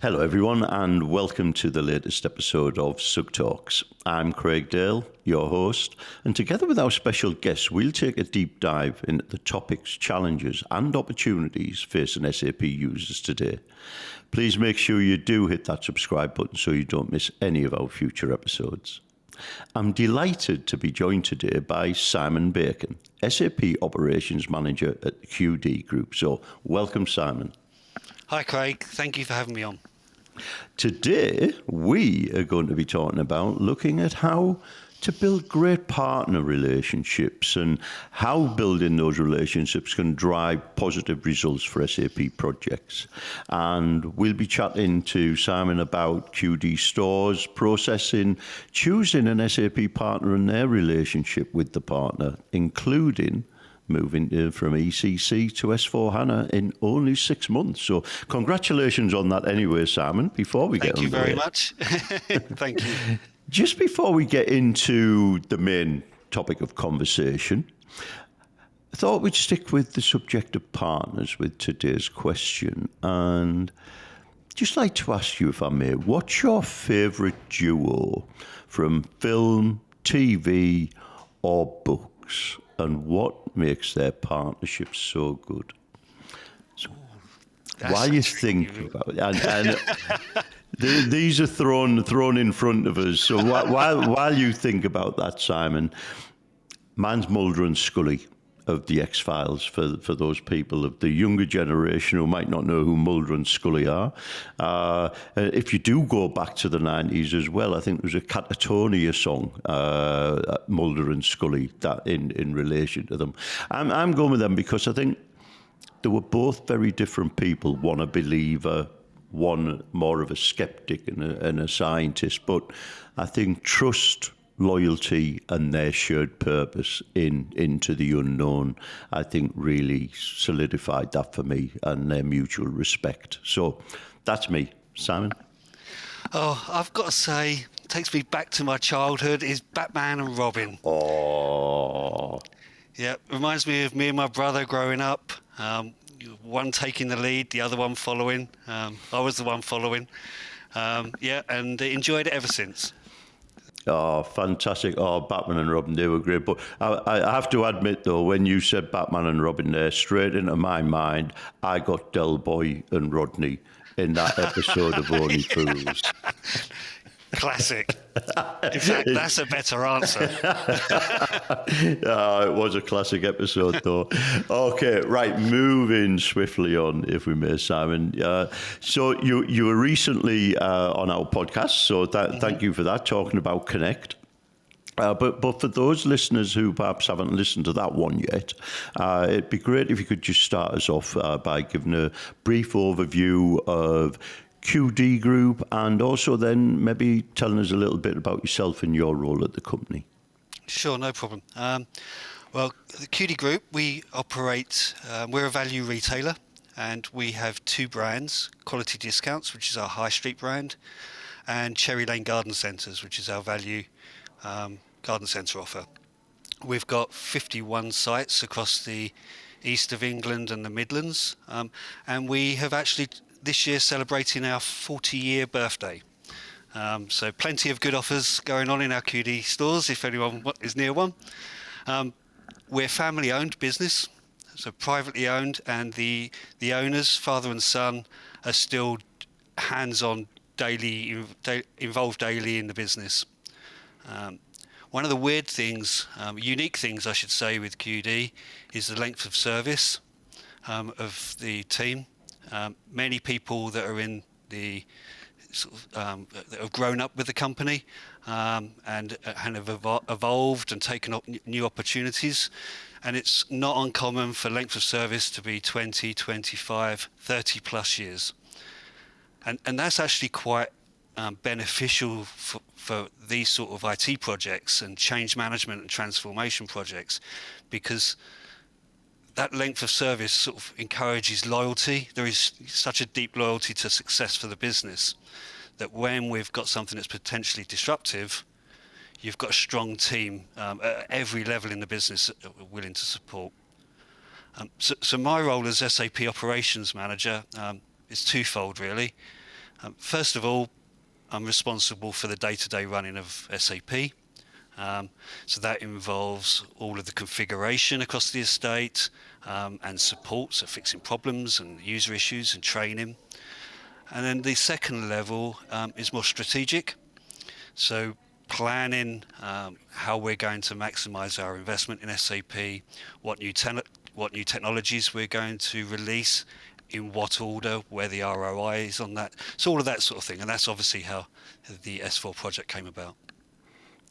Hello, everyone, and welcome to the latest episode of SUGTalks. I'm Craig Dale, your host, and together with our special guests, we'll take a deep dive into the topics, challenges, and opportunities facing SAP users today. Please make sure you do hit that subscribe button so you don't miss any of our future episodes. I'm delighted to be joined today by Simon Bacon, SAP Operations Manager at the QD Group. So, welcome, Simon. Hi, Craig. Thank you for having me on. Today, we are going to be talking about looking at how to build great partner relationships and how building those relationships can drive positive results for SAP projects. And we'll be chatting to Simon about QD stores, processing, choosing an SAP partner and their relationship with the partner, including moving from ECC to S4HANA in only 6 months. So congratulations on that anyway, Simon, before we get Thank you underway. very much. Thank you. Just before we get into the main topic of conversation, I thought we'd stick with the subject of partners with today's question. And just like to ask you, if I may, what's your favourite duo from film, TV or books? And what makes their partnership so good? So while you think about it, and these are thrown in front of us. So while you think about that, Simon, mine's Mulder and Scully of the X-Files for those people of the younger generation who might not know who Mulder and Scully are. If you do go back to the 90s as well, I think there was a Catatonia song, Mulder and Scully, that in relation to them. I'm going with them because I think they were both very different people, one a believer, one more of a skeptic and a scientist. But I think trust, loyalty and their shared purpose into the unknown, I think really solidified that for me, and their mutual respect. So that's me. Simon? Oh, I've got to say, takes me back to my childhood, is Batman and Robin. Oh. Yeah, reminds me of me and my brother growing up. One taking the lead, the other one following. I was the one following. And enjoyed it ever since. Oh, fantastic. Oh, Batman and Robin, they were great. But I have to admit, though, when you said Batman and Robin there, straight into my mind, I got Del Boy and Rodney in that episode of Only Fools. Classic. In fact, that's a better answer. It was a classic episode, though. Okay, right, moving swiftly on, if we may, Simon. So you were recently on our podcast, so thank you for that, talking about Connect. But for those listeners who perhaps haven't listened to that one yet, it'd be great if you could just start us off by giving a brief overview of QD Group, and also then maybe telling us a little bit about yourself and your role at the company. Sure, no problem. Well, the QD Group, we operate, we're a value retailer, and we have 2 brands, Quality Discounts, which is our high street brand, and Cherry Lane Garden Centres, which is our value garden centre offer. We've got 51 sites across the east of England and the Midlands, and we have actually this year celebrating our 40-year birthday. So plenty of good offers going on in our QD stores if anyone is near one. We're family-owned business, so privately owned, and the owners, father and son, are still hands-on, involved daily in the business. One of the weird things, unique things I should say with QD, is the length of service of the team. Many people that are in the that have grown up with the company and have evolved and taken up new opportunities, and it's not uncommon for length of service to be 20, 25, 30 plus years, and that's actually quite beneficial for these sort of IT projects and change management and transformation projects, because that length of service sort of encourages loyalty. There is such a deep loyalty to success for the business that when we've got something that's potentially disruptive, you've got a strong team at every level in the business that are willing to support. So my role as SAP Operations Manager is twofold, really. First of all, I'm responsible for the day-to-day running of SAP. So that involves all of the configuration across the estate and support, so fixing problems and user issues and training. And then the second level is more strategic. So planning how we're going to maximize our investment in SAP, what new technologies we're going to release, in what order, where the ROI is on that. So all of that sort of thing. And that's obviously how the S4 project came about.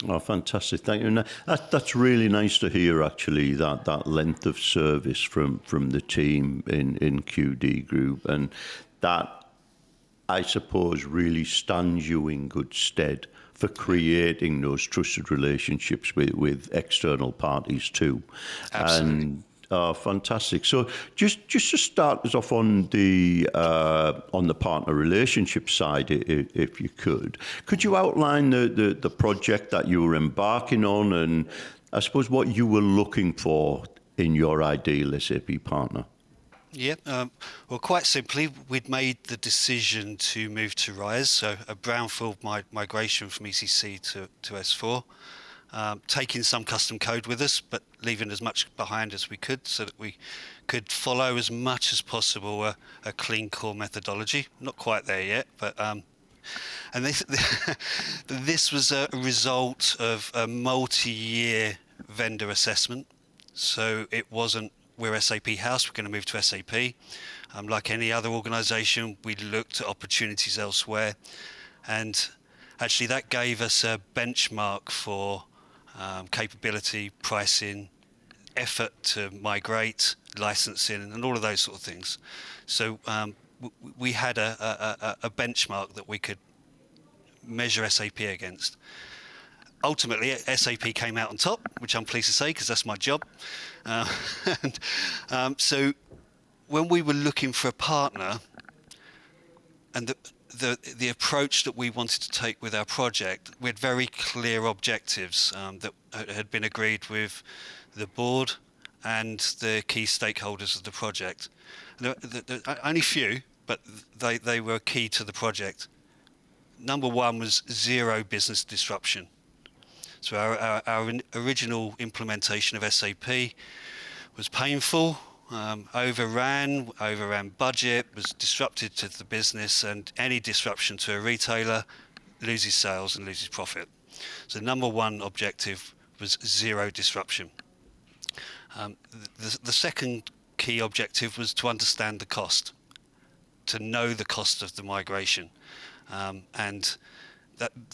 Oh, fantastic! Thank you. And that's really nice to hear. Actually, that length of service from the team in QD Group, and that, I suppose, really stands you in good stead for creating those trusted relationships with external parties too. Absolutely. And fantastic. So just to start us off on the partner relationship side, if you could you outline the project that you were embarking on, and I suppose what you were looking for in your ideal SAP partner? Yeah, well, quite simply, we'd made the decision to move to RISE, so a brownfield migration from ECC to S4, taking some custom code with us, but leaving as much behind as we could so that we could follow as much as possible a clean core methodology. Not quite there yet, but and this was a result of a multi-year vendor assessment. So it wasn't, we're SAP house, we're going to move to SAP. Like any other organisation, we looked at opportunities elsewhere, and actually that gave us a benchmark for capability, pricing, effort to migrate, licensing, and all of those sort of things. So we had a benchmark that we could measure SAP against. Ultimately, SAP came out on top, which I'm pleased to say because that's my job. So when we were looking for a partner, and the approach that we wanted to take with our project, we had very clear objectives that had been agreed with the board and the key stakeholders of the project. Only few, but they were key to the project. Number one was zero business disruption. So our original implementation of SAP was painful, overran budget, was disrupted to the business, and any disruption to a retailer loses sales and loses profit. So number one objective was zero disruption. The second key objective was to understand the cost, to know the cost of the migration, and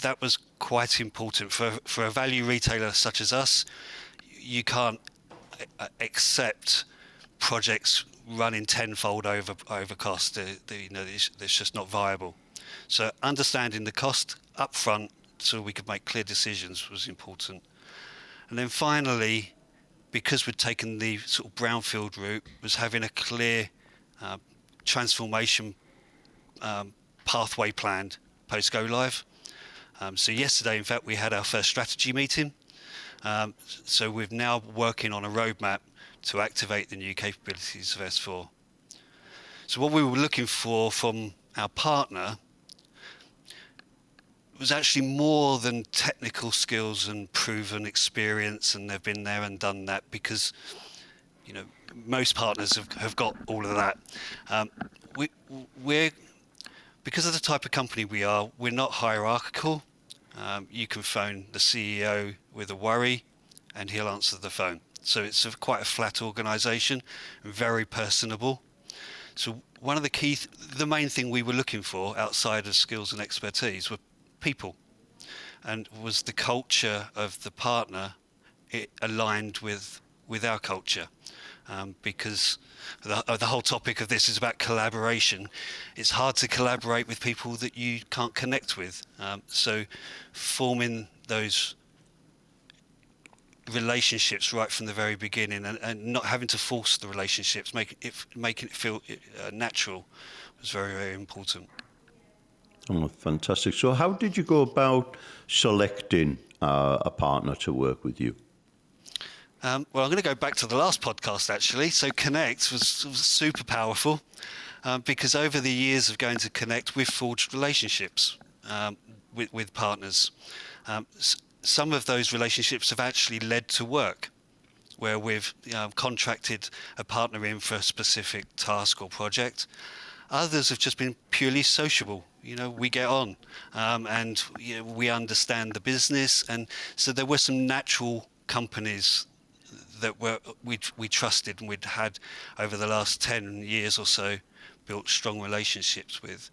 that was quite important for a value retailer such as us. You can't accept projects running tenfold over cost. It's just not viable. So understanding the cost up front so we could make clear decisions was important. And then finally, because we'd taken the sort of brownfield route, was having a clear transformation pathway planned post go live. So yesterday, in fact, we had our first strategy meeting. So we're now working on a roadmap to activate the new capabilities of S4. So what we were looking for from our partner was actually more than technical skills and proven experience, and they've been there and done that, because most partners have got all of that. We're because of the type of company we are, we're not hierarchical. You can phone the CEO with a worry and he'll answer the phone. So it's quite a flat organisation, very personable. So one of the main thing we were looking for outside of skills and expertise were people, and was the culture of the partner aligned with our culture. Because the whole topic of this is about collaboration. It's hard to collaborate with people that you can't connect with. So forming those relationships right from the very beginning, and not having to force the relationships, making it feel natural, was very, very important. Oh, fantastic. So how did you go about selecting a partner to work with you? Well, I'm going to go back to the last podcast, actually. So Connect was super powerful because over the years of going to Connect, we've forged relationships with partners. Some of those relationships have actually led to work where we've contracted a partner in for a specific task or project. Others have just been purely sociable. We get on, and we understand the business, and so there were some natural companies that we trusted and we'd had over the last 10 years or so built strong relationships with.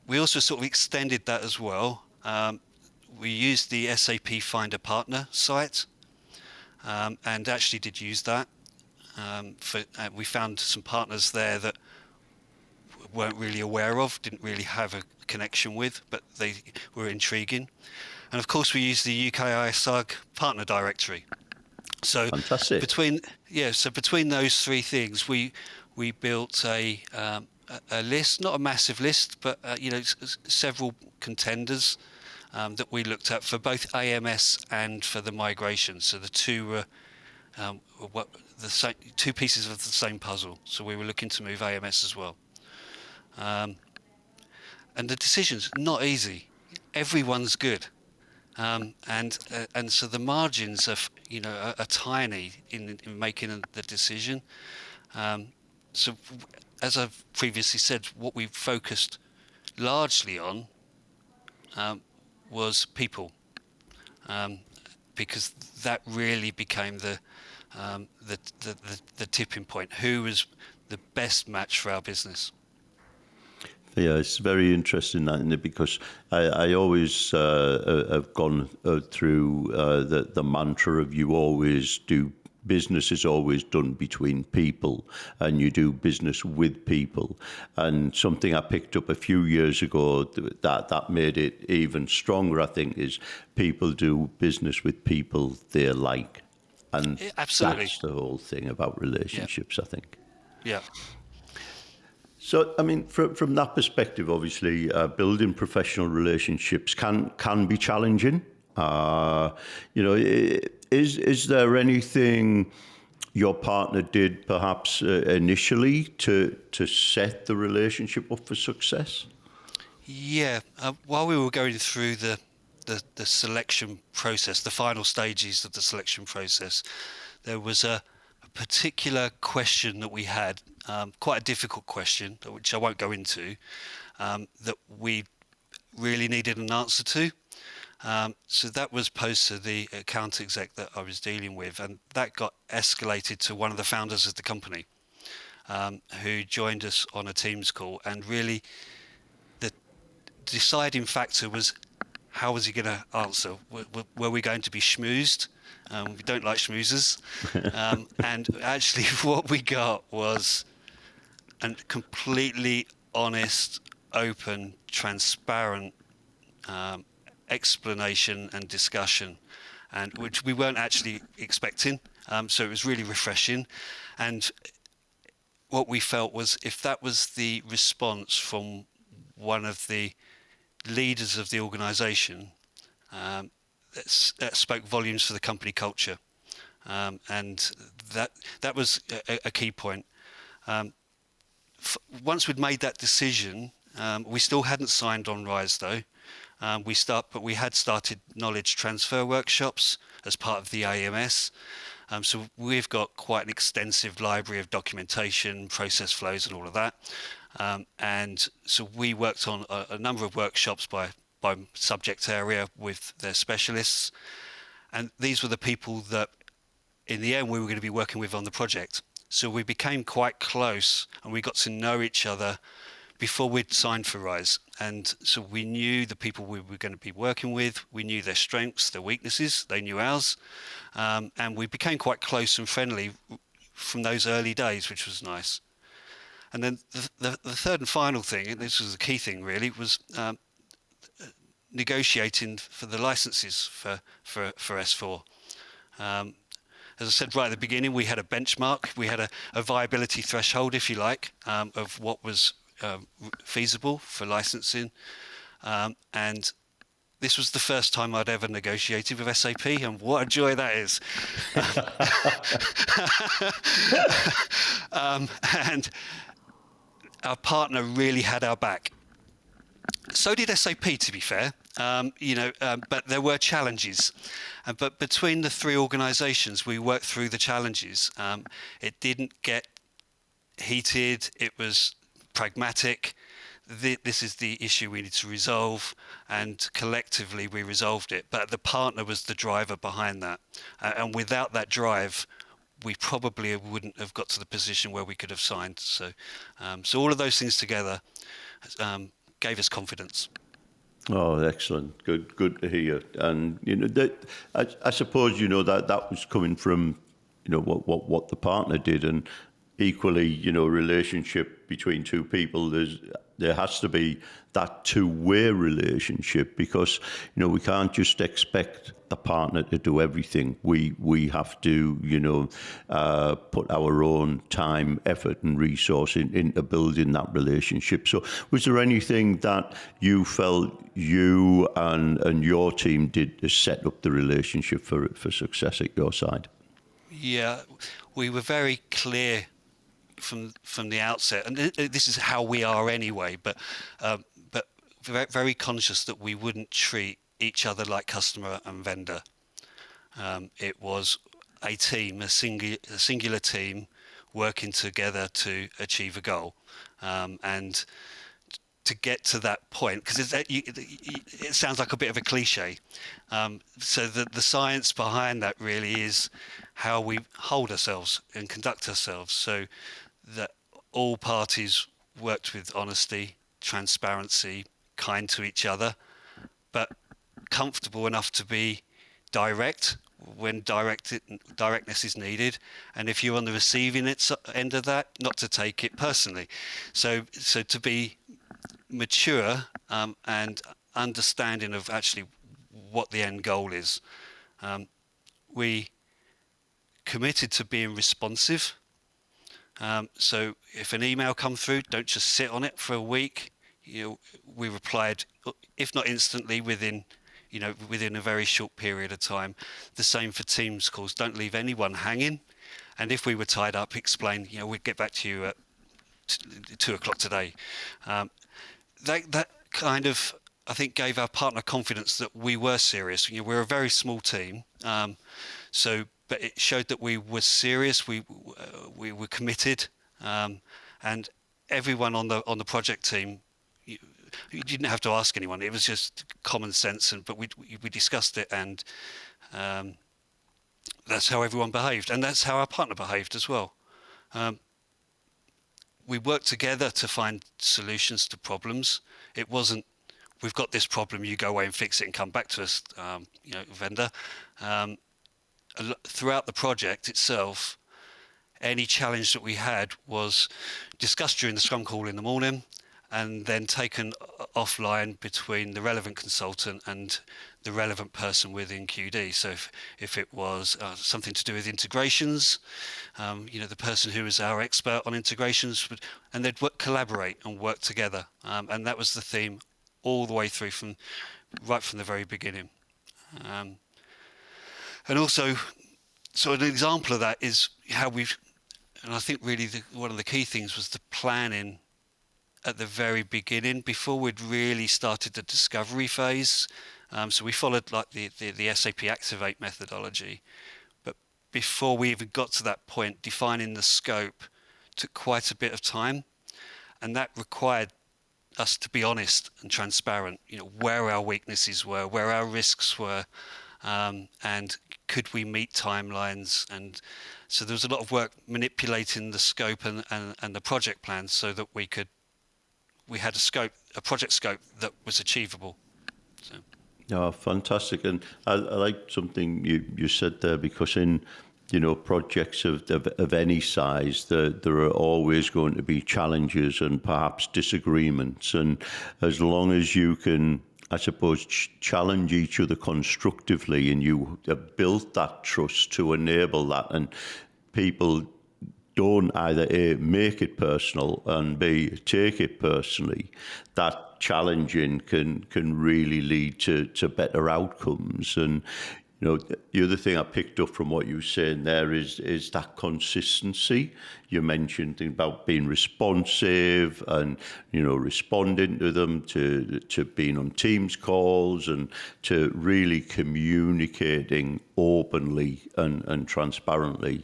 We also sort of extended that as well. We used the SAP Find a Partner site, and actually did use that. We found some partners there that weren't really aware of, didn't really have a connection with, but they were intriguing. And of course, we used the UKISUG partner directory. So Fantastic. between those three things, we built a list, not a massive list, but several contenders that we looked at for both AMS and for the migration. So the two were two pieces of the same puzzle. So we were looking to move AMS as well. And the decision's not easy. Everyone's good. And so the margins are tiny in making the decision. So as I've previously said, what we focused largely on was people, because that really became the tipping point. Who was the best match for our business? Yeah, it's very interesting, that, because I always have gone through the mantra of business is always done between people, and you do business with people. And something I picked up a few years ago that made it even stronger, I think, is people do business with people they like. And Absolutely. That's the whole thing about relationships, I think. Yeah. So, I mean, from that perspective, obviously, building professional relationships can be challenging. Is there anything your partner did perhaps initially to set the relationship up for success? Yeah. While we were going through the selection process, the final stages of the selection process, there was a particular question that we had, quite a difficult question, which I won't go into, that we really needed an answer to. So that was posed to the account exec that I was dealing with, and that got escalated to one of the founders of the company, who joined us on a Teams call. And really, the deciding factor was, how was he going to answer? Were we going to be schmoozed? We don't like schmoozers. And actually what we got was a completely honest, open, transparent explanation and discussion, and which we weren't actually expecting. So it was really refreshing. And what we felt was, if that was the response from one of the leaders of the organisation, that spoke volumes for the company culture, and that was a key point. Once we'd made that decision, we still hadn't signed on Rise though. But we had started knowledge transfer workshops as part of the AMS. So we've got quite an extensive library of documentation, process flows, and all of that. And so we worked on a number of workshops by subject area with their specialists. And these were the people that, in the end, we were going to be working with on the project. So we became quite close, and we got to know each other before we'd signed for Rise. And so we knew the people we were going to be working with. We knew their strengths, their weaknesses. They knew ours. And we became quite close and friendly from those early days, which was nice. And then the third and final thing, and this was the key thing really, was negotiating for the licenses for S4. As I said right at the beginning, we had a benchmark. We had a viability threshold, if you like, of what was feasible for licensing. And This was the first time I'd ever negotiated with SAP, and what a joy that is. And our partner really had our back. So did SAP, to be fair. But there were challenges. But between the three organisations, we worked through the challenges. It didn't get heated. It was pragmatic. This is the issue we need to resolve, and collectively we resolved it. But the partner was the driver behind that, and without that drive, we probably wouldn't have got to the position where we could have signed. So all of those things together gave us confidence. Oh, excellent! Good to hear. And that I suppose that was coming from what the partner did, and equally relationship between two people. There has to be that two-way relationship, because we can't just expect the partner to do everything. We have to put our own time, effort, and resource into building that relationship. So, was there anything that you felt you and your team did to set up the relationship for success at your side? Yeah, we were very clear from the outset, and this is how we are anyway. But very, very conscious that we wouldn't treat each other like customer and vendor. It was a team, a singular team, working together to achieve a goal, and to get to that point, because it sounds like a bit of a cliche. So the science behind that really is how we hold ourselves and conduct ourselves, so that all parties worked with honesty, transparency, kind to each other, but comfortable enough to be direct when directness is needed, and if you're on the receiving end of that, not to take it personally. So to be mature and understanding of actually what the end goal is. We committed to being responsive. So if an email comes through, don't just sit on it for a week. We replied, if not instantly, within a very short period of time. The same for Teams calls. Don't leave anyone hanging. And if we were tied up, explain, we'd get back to you at 2:00 today. That kind of, I think, gave our partner confidence that we were serious. We're a very small team. But it showed that we were serious. We were committed, and everyone on the project team. You didn't have to ask anyone. It was just common sense, but we discussed it, and that's how everyone behaved, and that's how our partner behaved as well. We worked together to find solutions to problems. It wasn't, we've got this problem, you go away and fix it and come back to us, vendor. Throughout the project itself, any challenge that we had was discussed during the Scrum call in the morning, and then taken offline between the relevant consultant and the relevant person within QD. So if it was something to do with integrations, the person who was our expert on integrations and they'd collaborate and work together. And that was the theme all the way through right from the very beginning. And also, so an example of that is how and I think really one of the key things was the planning at the very beginning, before we'd really started the discovery phase. So we followed like the SAP Activate methodology, but before we even got to that point, defining the scope took quite a bit of time, and that required us to be honest and transparent, where our weaknesses were, where our risks were, and could we meet timelines. And so there was a lot of work manipulating the scope and the project plans so that we had a project scope that was achievable. So. Oh, fantastic. And I like something you said there, because in projects of any size, there are always going to be challenges and perhaps disagreements. And as long as you can, I suppose, challenge each other constructively, and you have built that trust to enable that, and people don't either A, make it personal, and B, take it personally, that challenging can really lead to better outcomes. And the other thing I picked up from what you were saying there is that consistency. You mentioned about being responsive and, responding to them, to being on Teams calls, and to really communicating openly and transparently.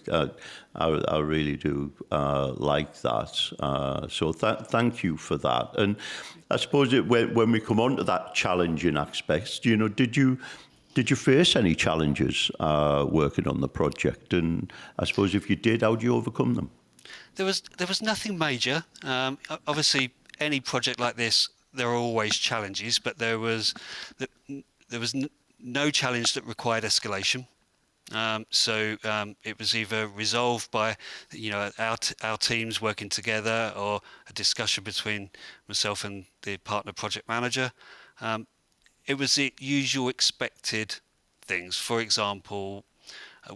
I really do like that. So thank you for that. And I suppose when we come on to that challenging aspect, did you face any challenges working on the project? And I suppose if you did, how do you overcome them? There was nothing major. Obviously, any project like this, there are always challenges, but there was no challenge that required escalation. So it was either resolved by our teams working together, or a discussion between myself and the partner project manager. It was the usual expected things. For example,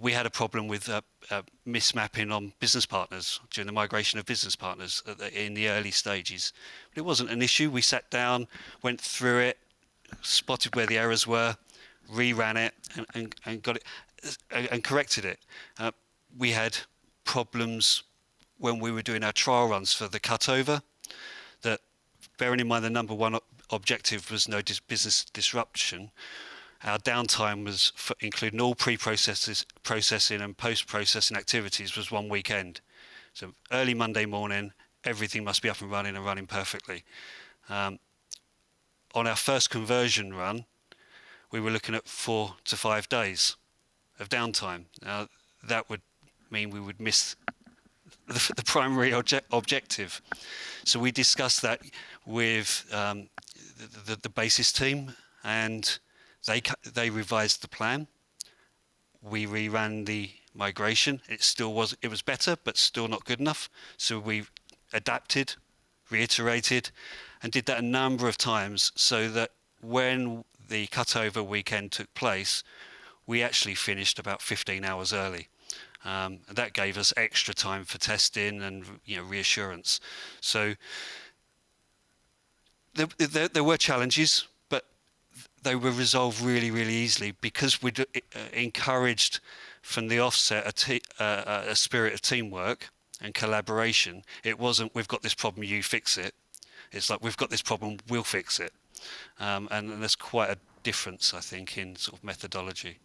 we had a problem with mismapping on business partners during the migration of business partners in the early stages. But it wasn't an issue. We sat down, went through it, spotted where the errors were, reran it, and got it and corrected it. We had problems when we were doing our trial runs for the cutover. That, bearing in mind the number one objective was no business disruption, our downtime was, including all processing and post-processing activities, was 1 weekend. So early Monday morning, everything must be up and running perfectly. On our first conversion run, we were looking at 4 to 5 days of downtime. Now, that would mean we would miss the primary objective. So we discussed that with the basis team, and they revised the plan. We reran the migration. It was better, but still not good enough. So we adapted, reiterated, and did that a number of times, so that when the cutover weekend took place, we actually finished about 15 hours early. That gave us extra time for testing and reassurance. So there were challenges, but they were resolved really, really easily, because we'd encouraged from the offset a spirit of teamwork and collaboration. It wasn't, we've got this problem, you fix it. It's like, we've got this problem, we'll fix it. And there's quite a difference, I think, in sort of methodology.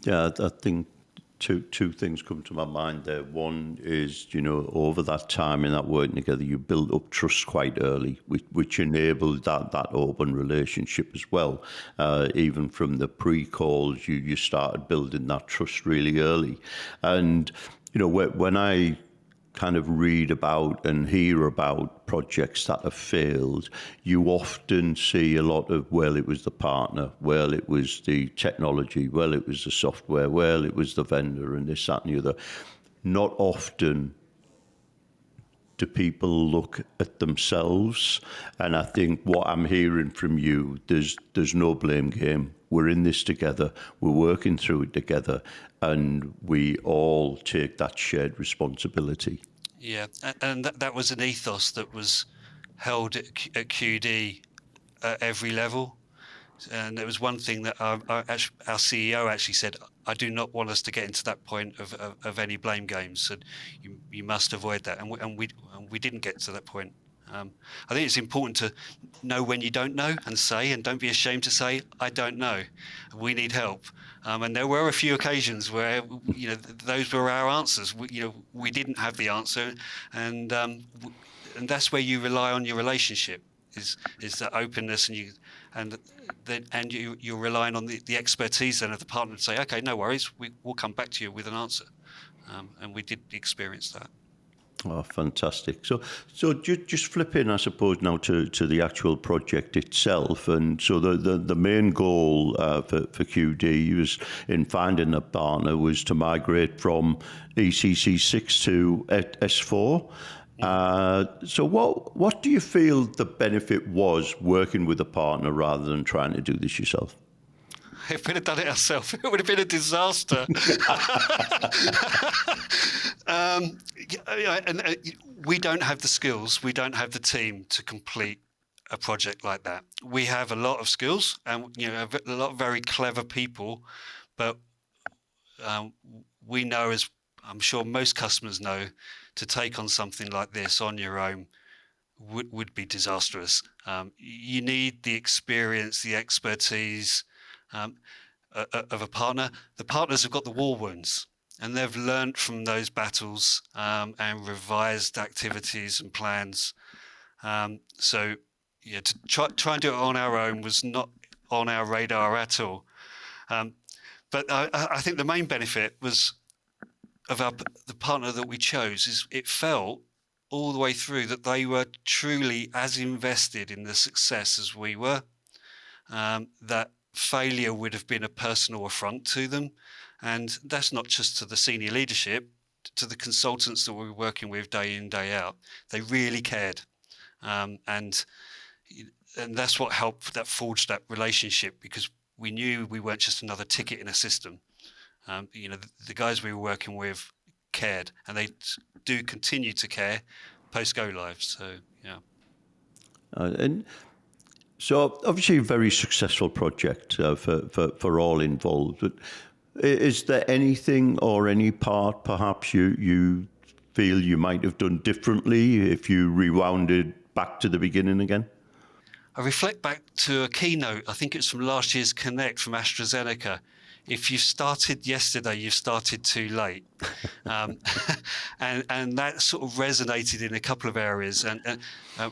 Yeah, I think two things come to my mind there. One is, over that time in that working together, you build up trust quite early, which enabled that open relationship as well. Even from the pre-calls, you started building that trust really early. And, when I kind of read about and hear about projects that have failed, you often see a lot of, well, it was the partner, well, it was the technology, well, it was the software, well, it was the vendor, and this, that, and the other. Not often do people look at themselves. And I think what I'm hearing from you, there's no blame game. We're in this together, we're working through it together, and we all take that shared responsibility. Yeah, and that was an ethos that was held at QD at every level. And there was one thing that our CEO actually said: I do not want us to get into that point of any blame games. So you must avoid that. And we didn't get to that point. I think it's important to know when you don't know, and don't be ashamed to say, I don't know, we need help. And there were a few occasions where those were our answers. We didn't have the answer, and that's where you rely on your relationship, is that openness, and you're relying on the expertise then of the partner to say, okay, no worries, we'll come back to you with an answer, and we did experience that. Oh, fantastic. So just flipping, I suppose, now to the actual project itself. And so the main goal for QD was, in finding a partner, was to migrate from ECC 6 to S4. So what do you feel the benefit was working with a partner rather than trying to do this yourself? If we'd have done it ourselves, it would have been a disaster. And we don't have the skills, we don't have the team to complete a project like that. We have a lot of skills and a lot of very clever people, but um, we know, as I'm sure most customers know, to take on something like this on your own would be disastrous. You need the experience, the expertise um, of a partner. The partners have got the war wounds, and they've learned from those battles and revised activities and plans. So, yeah, to try and do it on our own was not on our radar at all. Um, but I think the main benefit was of the partner that we chose is it felt all the way through that they were truly as invested in the success as we were. That failure would have been a personal affront to them, and that's not just to the senior leadership, to the consultants that we were working with day in, day out. They really cared, and that's what helped, that forged that relationship, because we knew we weren't just another ticket in a system. The guys we were working with cared, and they do continue to care post go live. So yeah. And so obviously a very successful project for all involved. But is there anything or any part perhaps you feel you might have done differently if you rewound it back to the beginning again? I reflect back to a keynote, I think it's from last year's Connect from AstraZeneca. If you started yesterday, you've started too late. um, and that sort of resonated in a couple of areas. And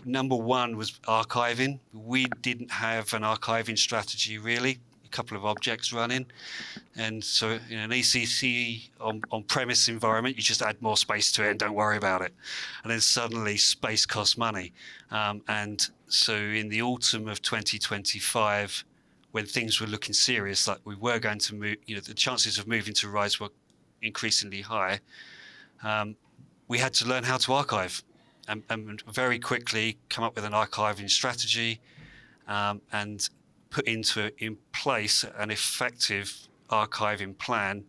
number one was archiving. We didn't have an archiving strategy, really. A couple of objects running. And so in an ECC on-premise environment, you just add more space to it and don't worry about it. And then suddenly space costs money. And so in the autumn of 2025, when things were looking serious, like we were going to move, the chances of moving to RISE were increasingly high, we had to learn how to archive and very quickly come up with an archiving strategy and put in place an effective archiving plan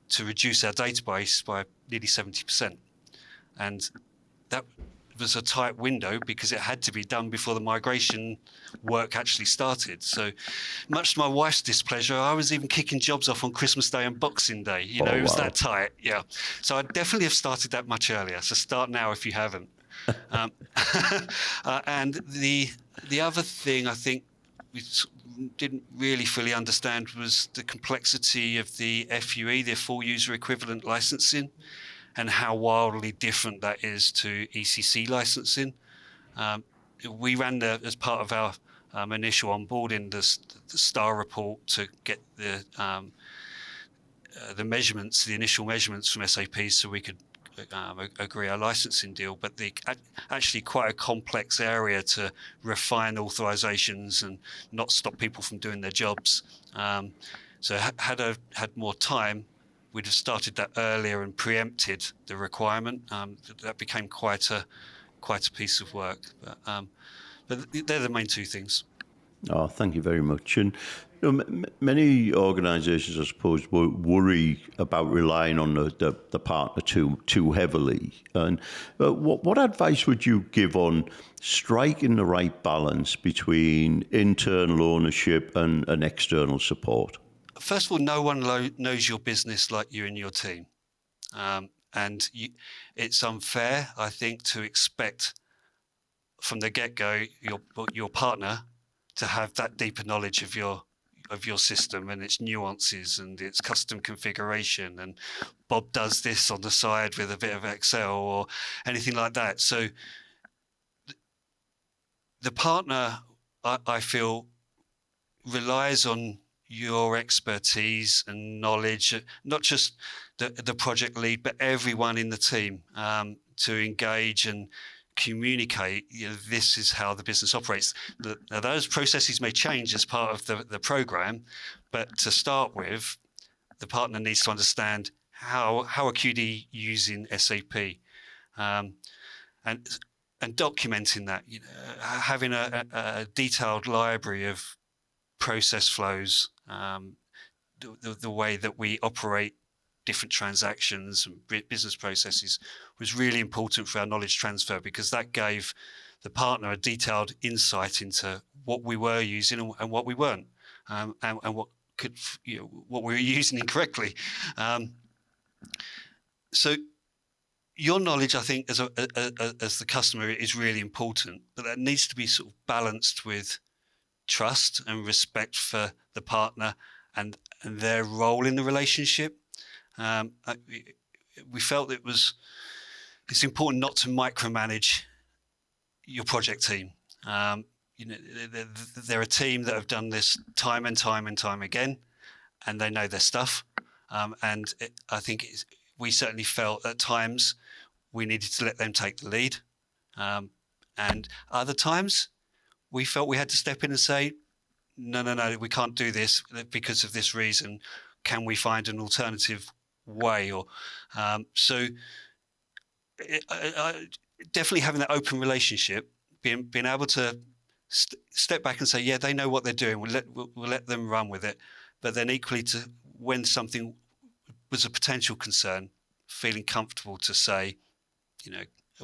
to reduce our database by nearly 70%. And that was a tight window because it had to be done before the migration work actually started. So much to my wife's displeasure, I was even kicking jobs off on Christmas Day and Boxing Day. It was that tight. Yeah. So I definitely have started that much earlier. So start now if you haven't. And the other thing I think we didn't really fully understand was the complexity of the FUE, the full user equivalent licensing, and how wildly different that is to ECC licensing. We ran as part of our initial onboarding the STAR report to get the measurements, the initial measurements from SAP, so we could agree our licensing deal. But actually quite a complex area to refine authorizations and not stop people from doing their jobs. So had I had more time, we'd have started that earlier and preempted the requirement. That became quite a piece of work. But they're the main two things. Oh, thank you very much. And many organisations, I suppose, worry about relying on the partner too heavily. And what advice would you give on striking the right balance between internal ownership and external support? First of all, no one knows your business like you and your team. And it's unfair, I think, to expect from the get-go your partner to have that deeper knowledge of your system and its nuances and its custom configuration, and Bob does this on the side with a bit of Excel or anything like that. So the partner, I feel, relies on your expertise and knowledge, not just the project lead, but everyone in the team, to engage and communicate, this is how the business operates. Now, those processes may change as part of the program, but to start with, the partner needs to understand how are QD using SAP, and documenting that, having a detailed library of process flows, the way that we operate different transactions and business processes was really important for our knowledge transfer, because that gave the partner a detailed insight into what we were using and what we weren't, and what what we were using incorrectly. So your knowledge, I think, as the customer, is really important, but that needs to be sort of balanced with trust and respect for the partner and their role in the relationship. We felt it's important not to micromanage your project team. They're a team that have done this time and time and time again, and they know their stuff. I think we certainly felt at times we needed to let them take the lead. And other times we felt we had to step in and say, no, we can't do this because of this reason. Can we find an alternative way? Or definitely having that open relationship, being able to step back and say, yeah, they know what they're doing. We'll let them run with it. But then equally, to when something was a potential concern, feeling comfortable to say,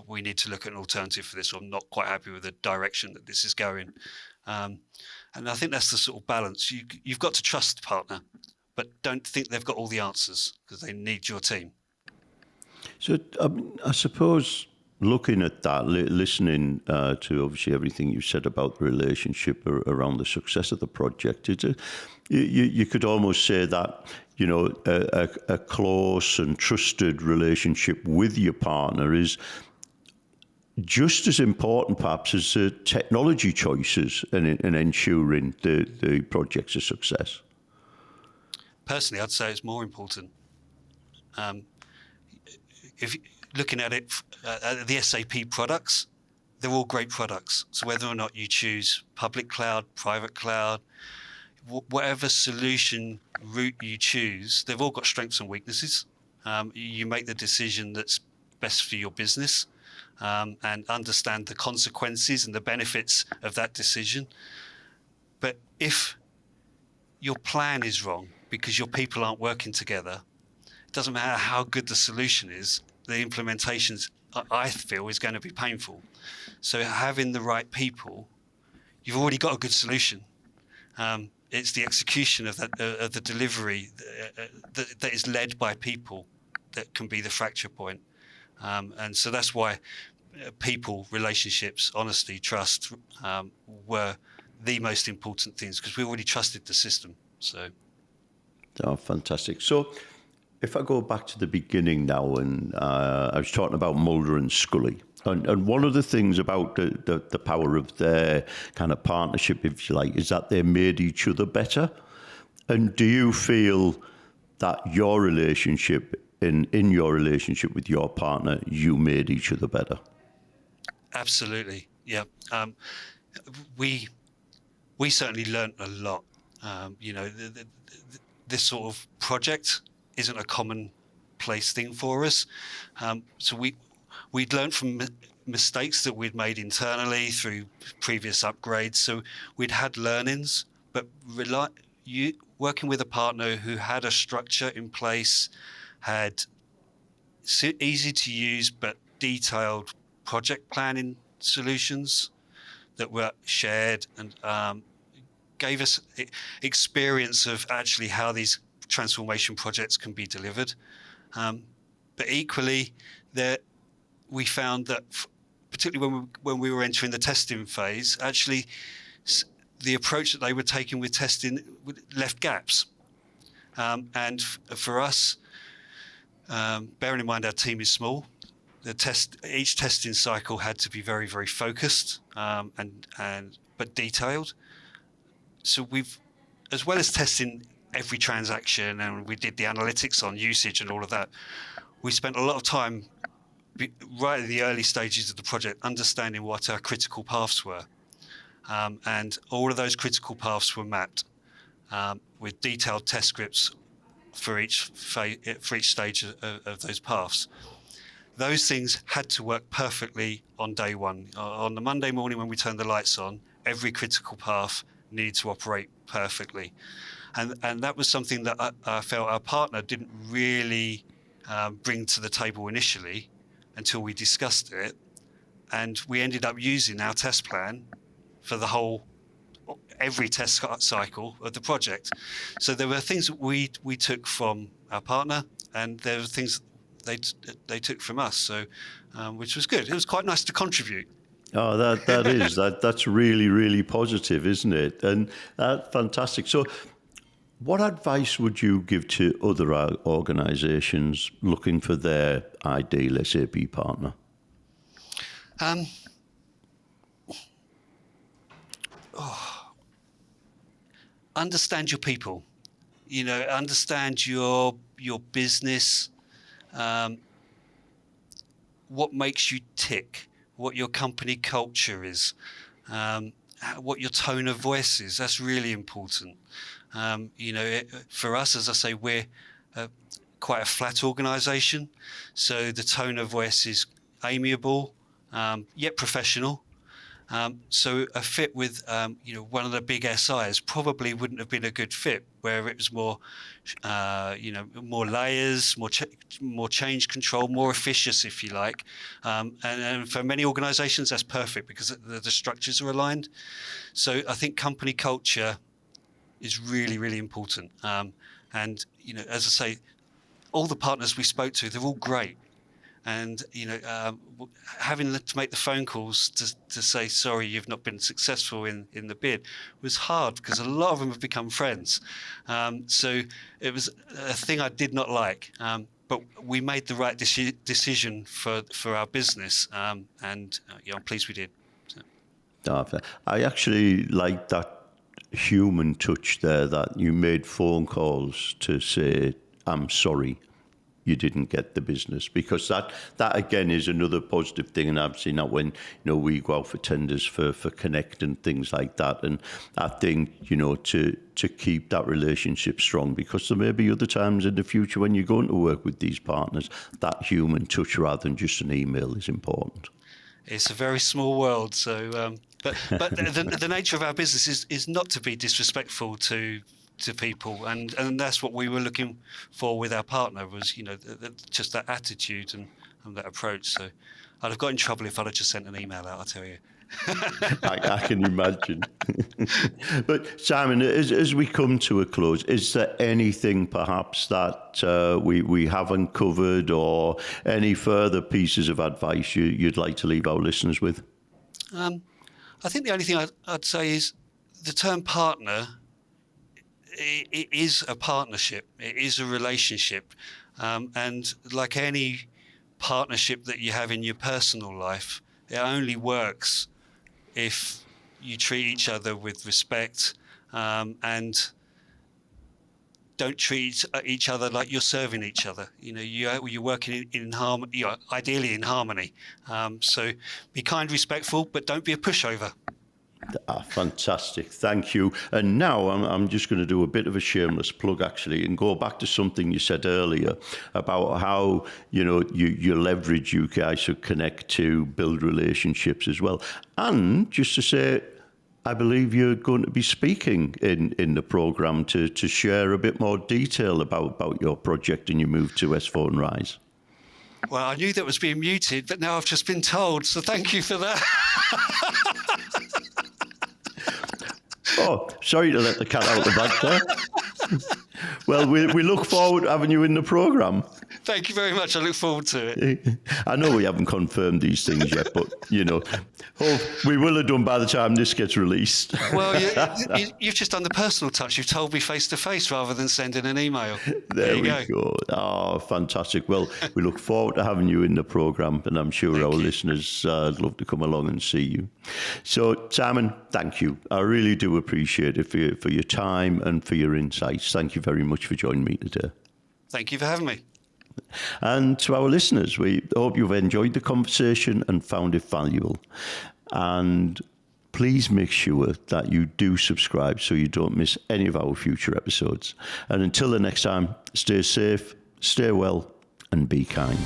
we need to look at an alternative for this, or I'm not quite happy with the direction that this is going. And I think that's the sort of balance. You've got to trust the partner, but don't think they've got all the answers, because they need your team. So I suppose looking at that, listening to obviously everything you said about the relationship around the success of the project, you could almost say that, a close and trusted relationship with your partner is just as important perhaps as the technology choices and ensuring the project's a success. Personally, I'd say it's more important. If looking at it, the SAP products, they're all great products. So whether or not you choose public cloud, private cloud, whatever solution route you choose, they've all got strengths and weaknesses. You make the decision that's best for your business, and understand the consequences and the benefits of that decision. But if your plan is wrong because your people aren't working together, it doesn't matter how good the solution is, the implementations, I feel, is going to be painful. So having the right people, you've already got a good solution. It's the execution of the delivery that is led by people that can be the fracture point. And so that's why people, relationships, honesty, trust were the most important things, because we already trusted the system. So, fantastic. So, if I go back to the beginning now, and I was talking about Mulder and Scully, and one of the things about the power of their kind of partnership, if you like, is that they made each other better. And do you feel that your relationship, in your relationship with your partner, you made each other better? Absolutely, yeah. We certainly learned a lot. This sort of project isn't a commonplace thing for us. So we'd learned from mistakes that we'd made internally through previous upgrades. So we'd had learnings, but working with a partner who had a structure in place, had easy to use but detailed project planning solutions that were shared, and gave us experience of actually how these transformation projects can be delivered. But equally, we found that, particularly when we were entering the testing phase, actually the approach that they were taking with testing left gaps. And for us, bearing in mind our team is small, each testing cycle had to be very, very focused, but detailed. So as well as testing every transaction, and we did the analytics on usage and all of that, we spent a lot of time right at the early stages of the project understanding what our critical paths were. And all of those critical paths were mapped with detailed test scripts for each stage of those paths. Those things had to work perfectly on day one. On the Monday morning when we turned the lights on, every critical path needed to operate perfectly. And that was something that I felt our partner didn't really bring to the table initially until we discussed it. And we ended up using our test plan for every test cycle of the project. So there were things that we took from our partner, and there were things they took from us. So, which was good. It was quite nice to contribute. Oh, that's really, really positive, isn't it? And fantastic. So, what advice would you give to other organisations looking for their ideal SAP partner? Understand your people. Understand your business. What makes you tick? What your company culture is. What your tone of voice is. That's really important. For us, as I say, we're quite a flat organisation, so the tone of voice is amiable, yet professional. So a fit with, one of the big SIs probably wouldn't have been a good fit, where it was more, more layers, more change control, more officious, if you like. And for many organisations, that's perfect because the structures are aligned. So I think company culture is really, really important. And as I say, all the partners we spoke to, they're all great. And having to make the phone calls to say sorry you've not been successful in the bid was hard because a lot of them have become friends. So it was a thing I did not like. But we made the right decision for our business, and I'm pleased we did. So. I actually like that human touch there, that you made phone calls to say, I'm sorry you didn't get the business, because that again is another positive thing. And I've seen that when we go out for tenders for Connect and things like that. And I think to keep that relationship strong, because there may be other times in the future when you're going to work with these partners, that human touch rather than just an email is important. It's a very small world, so but the nature of our business is not to be disrespectful to people, and that's what we were looking for with our partner, was just that attitude and that approach. So I'd have got in trouble if I'd have just sent an email out, I tell you. I can imagine. But Simon, as we come to a close, is there anything perhaps that we haven't covered, or any further pieces of advice you'd like to leave our listeners with? I think the only thing I'd say is the term partner. It is a partnership. It is a relationship, and like any partnership that you have in your personal life, it only works if you treat each other with respect, and don't treat each other like you're serving each other. You're working in harmony, ideally in harmony. So be kind, respectful, but don't be a pushover. Fantastic, thank you. And now I'm just going to do a bit of a shameless plug, actually, and go back to something you said earlier about how you leverage UK ISO Connect to build relationships as well. And just to say, I believe you're going to be speaking in the programme to share a bit more detail about your project and your move to S4 and Rise. Well, I knew that was being muted, but now I've just been told, so thank you for that. Oh, sorry to let the cat out the bag there. Well, we look forward to having you in the programme. Thank you very much. I look forward to it. I know we haven't confirmed these things yet, but, we will have done by the time this gets released. Well, you've just done the personal touch. You've told me face-to-face rather than sending an email. There we go. Oh, fantastic. Well, we look forward to having you in the programme, and I'm sure our listeners would love to come along and see you. So, Simon, thank you. I really do appreciate it for your time and for your insights. Thank you very much for joining me today. Thank you for having me. And to our listeners, we hope you've enjoyed the conversation and found it valuable. And please make sure that you do subscribe so you don't miss any of our future episodes. And until the next time, stay safe, stay well, and be kind.